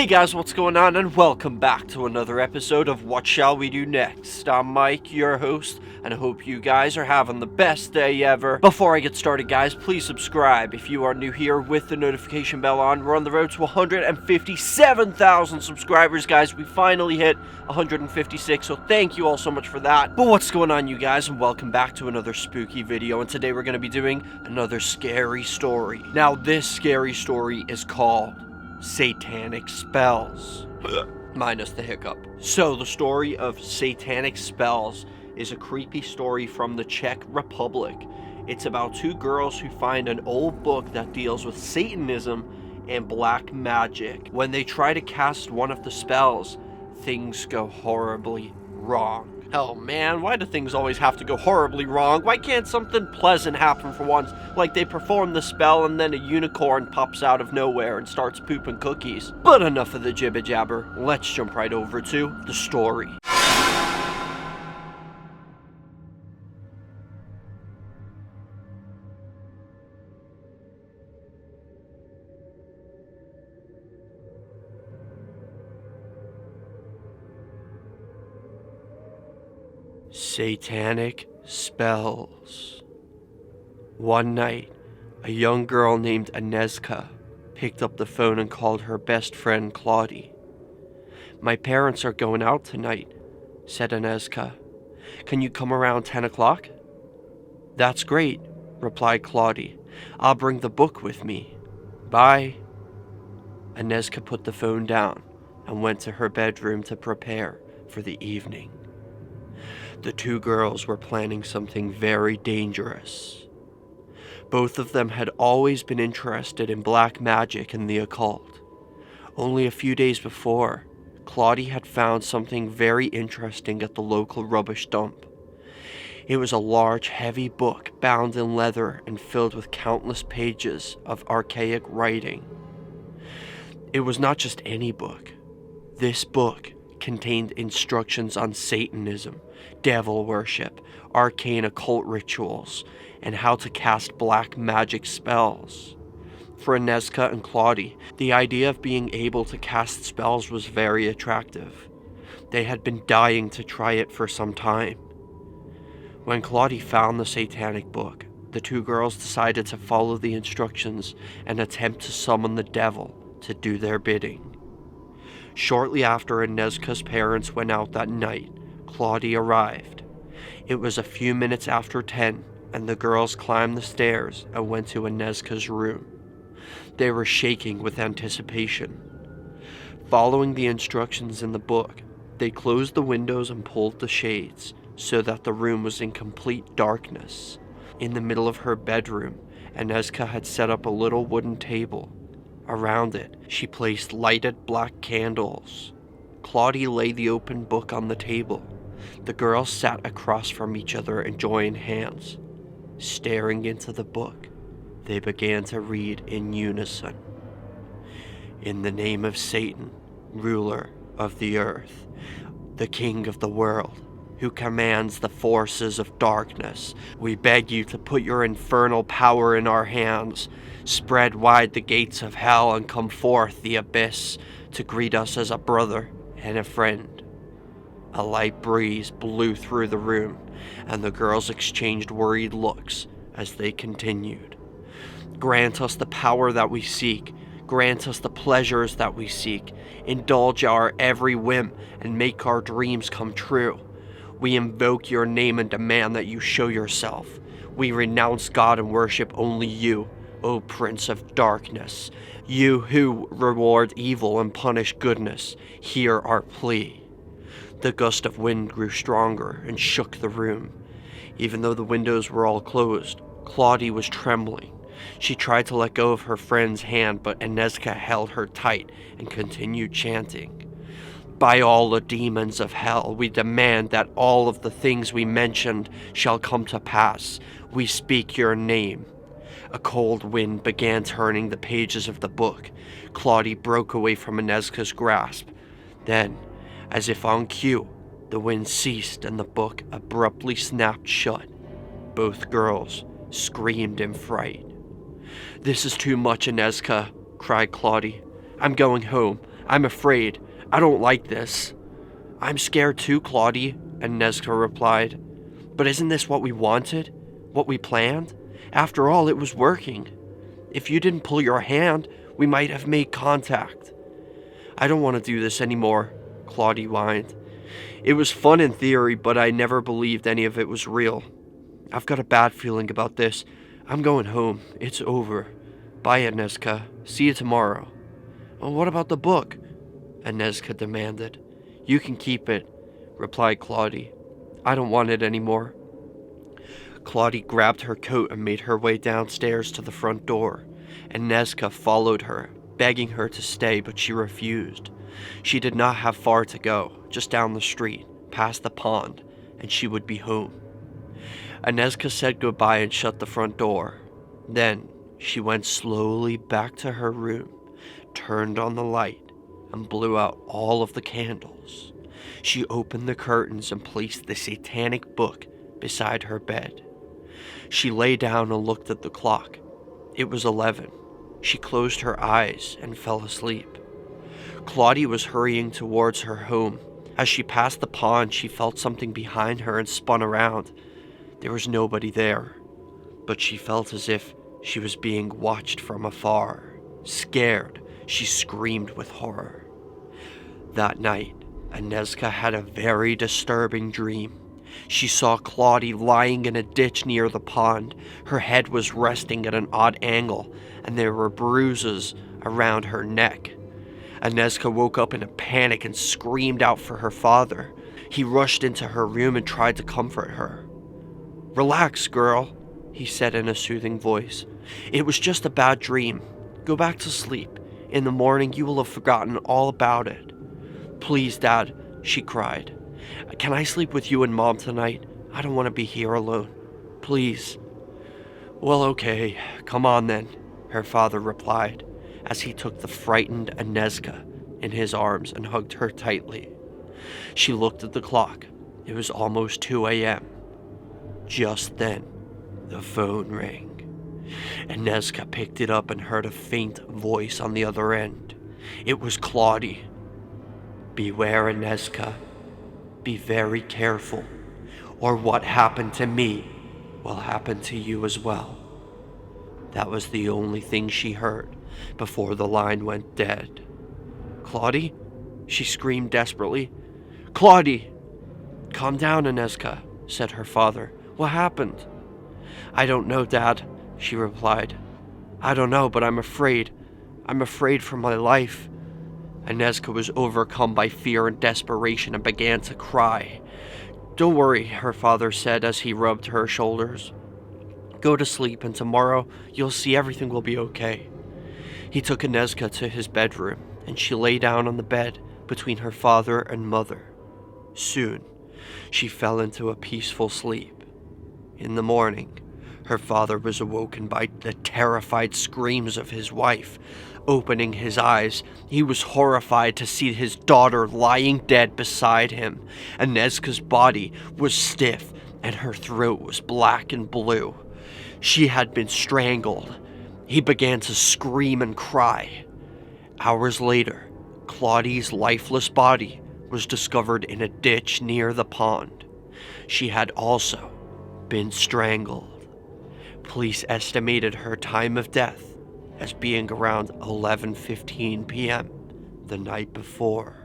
Hey guys, what's going on, and welcome back to another episode of What Shall We Do Next. I'm Mike, your host, and I hope you guys are having the best day ever. Before I get started, guys, please subscribe if you are new here with the notification bell on. We're on the road to 157,000 subscribers, guys. We finally hit 156, so thank you all so much for that. But what's going on, you guys, and welcome back to another spooky video, and today we're going to be doing another scary story. Now, this scary story is called Satanic Spells. Minus the hiccup. So, the story of Satanic Spells is a creepy story from the Czech Republic. It's about two girls who find an old book that deals with Satanism and black magic. When they try to cast one of the spells, things go horribly wrong. Oh man, why do things always have to go horribly wrong? Why can't something pleasant happen for once? Like they perform the spell and then a unicorn pops out of nowhere and starts pooping cookies. But enough of the jibber jabber, let's jump right over to the story. Satanic Spells. One night, a young girl named Agnieszka picked up the phone and called her best friend Claudie. "My parents are going out tonight," said Agnieszka. "Can you come around 10 o'clock? "That's great," replied Claudie. "I'll bring the book with me. Bye." Agnieszka put the phone down and went to her bedroom to prepare for the evening. The two girls were planning something very dangerous. Both of them had always been interested in black magic and the occult. Only a few days before, Claudie had found something very interesting at the local rubbish dump. It was a large, heavy book bound in leather and filled with countless pages of archaic writing. It was not just any book. This book contained instructions on Satanism, devil worship, arcane occult rituals, and how to cast black magic spells. For Agnieszka and Claudie, the idea of being able to cast spells was very attractive. They had been dying to try it for some time. When Claudie found the satanic book, the two girls decided to follow the instructions and attempt to summon the devil to do their bidding. Shortly after Agnieszka's parents went out that night, Claudie arrived. It was a few minutes after 10, and the girls climbed the stairs and went to Agnieszka's room. They were shaking with anticipation. Following the instructions in the book, they closed the windows and pulled the shades so that the room was in complete darkness. In the middle of her bedroom, Agnieszka had set up a little wooden table. Around it, she placed lighted black candles. Claudie laid the open book on the table. The girls sat across from each other and joined hands. Staring into the book, they began to read in unison. "In the name of Satan, ruler of the earth, the king of the world, who commands the forces of darkness, we beg you to put your infernal power in our hands. Spread wide the gates of hell and come forth the abyss to greet us as a brother and a friend." A light breeze blew through the room, and the girls exchanged worried looks as they continued. "Grant us the power that we seek. Grant us the pleasures that we seek. Indulge our every whim and make our dreams come true. We invoke your name and demand that you show yourself. We renounce God and worship only you, O Prince of Darkness. You who reward evil and punish goodness, hear our plea." The gust of wind grew stronger and shook the room. Even though the windows were all closed, Claudie was trembling. She tried to let go of her friend's hand, but Agnieszka held her tight and continued chanting. "By all the demons of hell, we demand that all of the things we mentioned shall come to pass. We speak your name." A cold wind began turning the pages of the book. Claudie broke away from Agnieszka's grasp. Then, as if on cue, the wind ceased and the book abruptly snapped shut. Both girls screamed in fright. "This is too much, Agnieszka," cried Claudie. "I'm going home. I'm afraid. I don't like this." "I'm scared too, Claudie," Anezka replied. "But isn't this what we wanted? What we planned? After all, it was working. If you didn't pull your hand, we might have made contact." "I don't want to do this anymore," Claudie whined. "It was fun in theory, but I never believed any of it was real. I've got a bad feeling about this. I'm going home. It's over. Bye, Anezka. See you tomorrow." "Well, what about the book?" Anezka demanded. "You can keep it," replied Claudie. "I don't want it anymore." Claudie grabbed her coat and made her way downstairs to the front door. Anezka followed her, begging her to stay, but she refused. She did not have far to go, just down the street, past the pond, and she would be home. Anezka said goodbye and shut the front door. Then she went slowly back to her room, turned on the light, and blew out all of the candles. She opened the curtains and placed the satanic book beside her bed. She lay down and looked at the clock. It was 11. She closed her eyes and fell asleep. Claudie was hurrying towards her home. As she passed the pond, she felt something behind her and spun around. There was nobody there, but she felt as if she was being watched from afar. Scared, she screamed with horror. That night, Anezka had a very disturbing dream. She saw Claudie lying in a ditch near the pond. Her head was resting at an odd angle, and there were bruises around her neck. Anezka woke up in a panic and screamed out for her father. He rushed into her room and tried to comfort her. "Relax, girl," he said in a soothing voice. "It was just a bad dream. Go back to sleep. In the morning you will have forgotten all about it." "Please, Dad," she cried. "Can I sleep with you and Mom tonight? I don't want to be here alone. Please." "Well, okay. Come on then," her father replied, as he took the frightened Anezka in his arms and hugged her tightly. She looked at the clock. It was almost 2 a.m. Just then, the phone rang. Anezka picked it up and heard a faint voice on the other end. It was Claudie. "Beware, Anezka. Be very careful, or what happened to me will happen to you as well." That was the only thing she heard before the line went dead. "Claudie?" she screamed desperately. "Claudie!" "Calm down, Anezka," said her father. "What happened?" "I don't know, Dad," she replied. "I don't know, but I'm afraid. I'm afraid for my life." Anezka was overcome by fear and desperation and began to cry. "Don't worry," her father said as he rubbed her shoulders. "Go to sleep, and tomorrow you'll see everything will be okay." He took Anezka to his bedroom, and she lay down on the bed between her father and mother. Soon, she fell into a peaceful sleep. In the morning, her father was awoken by the terrified screams of his wife. Opening his eyes, he was horrified to see his daughter lying dead beside him. Anezka's body was stiff, and her throat was black and blue. She had been strangled. He began to scream and cry. Hours later, Claudie's lifeless body was discovered in a ditch near the pond. She had also been strangled. Police estimated her time of death as being around 11:15 p.m. the night before.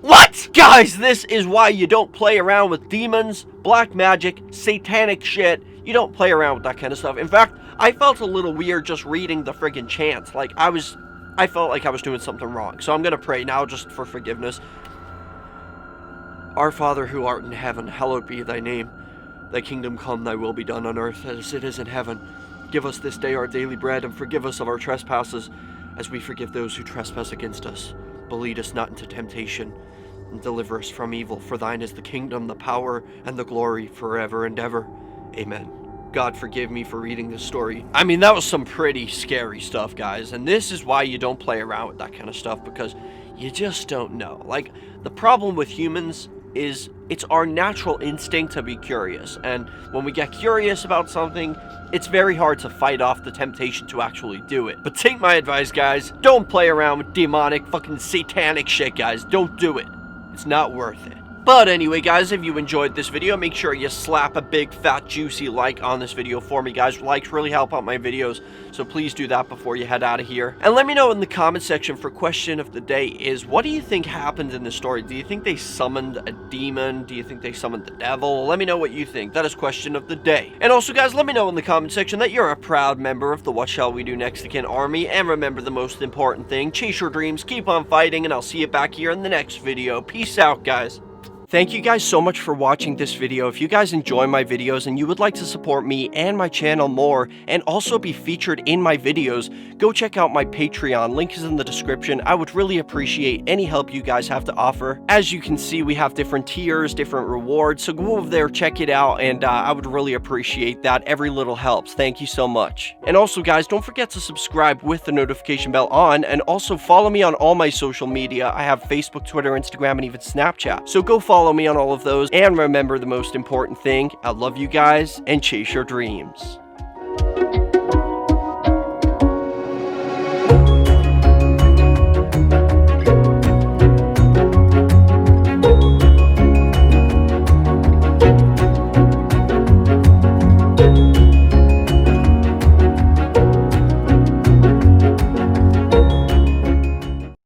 What? Guys, this is why you don't play around with demons, black magic, satanic shit. You don't play around with that kind of stuff. In fact, I felt a little weird just reading the friggin' chant. I felt like I was doing something wrong. So I'm gonna pray now just for forgiveness. Our Father who art in heaven, hallowed be thy name. Thy kingdom come, thy will be done on earth as it is in heaven. Give us this day our daily bread, and forgive us of our trespasses, as we forgive those who trespass against us. But lead us not into temptation, and deliver us from evil. For thine is the kingdom, the power, and the glory forever and ever. Amen. God forgive me for reading this story. I mean, that was some pretty scary stuff, guys. And this is why you don't play around with that kind of stuff, because you just don't know. Like, the problem with humans is it's our natural instinct to be curious. And when we get curious about something, it's very hard to fight off the temptation to actually do it. But take my advice, guys. Don't play around with demonic, fucking satanic shit, guys. Don't do it. It's not worth it. But anyway, guys, if you enjoyed this video, make sure you slap a big, fat, juicy like on this video for me, guys. Likes really help out my videos, so please do that before you head out of here. And let me know in the comment section for question of the day is, what do you think happened in the story? Do you think they summoned a demon? Do you think they summoned the devil? Let me know what you think. That is question of the day. And also, guys, let me know in the comment section that you're a proud member of the What Shall We Do Nexican army. And remember the most important thing, chase your dreams, keep on fighting, and I'll see you back here in the next video. Peace out, guys. Thank you guys so much for watching this video. If you guys enjoy my videos and you would like to support me and my channel more and also be featured in my videos, go check out my Patreon. Link is in the description. I would really appreciate any help you guys have to offer. As you can see, we have different tiers, different rewards, so go over there, check it out, and I would really appreciate that. Every little helps. Thank you so much. And also, guys, don't forget to subscribe with the notification bell on, and also follow me on all my social media. I have Facebook, Twitter, Instagram, and even Snapchat. So go follow me on all of those, and remember the most important thing, I love you guys, and chase your dreams.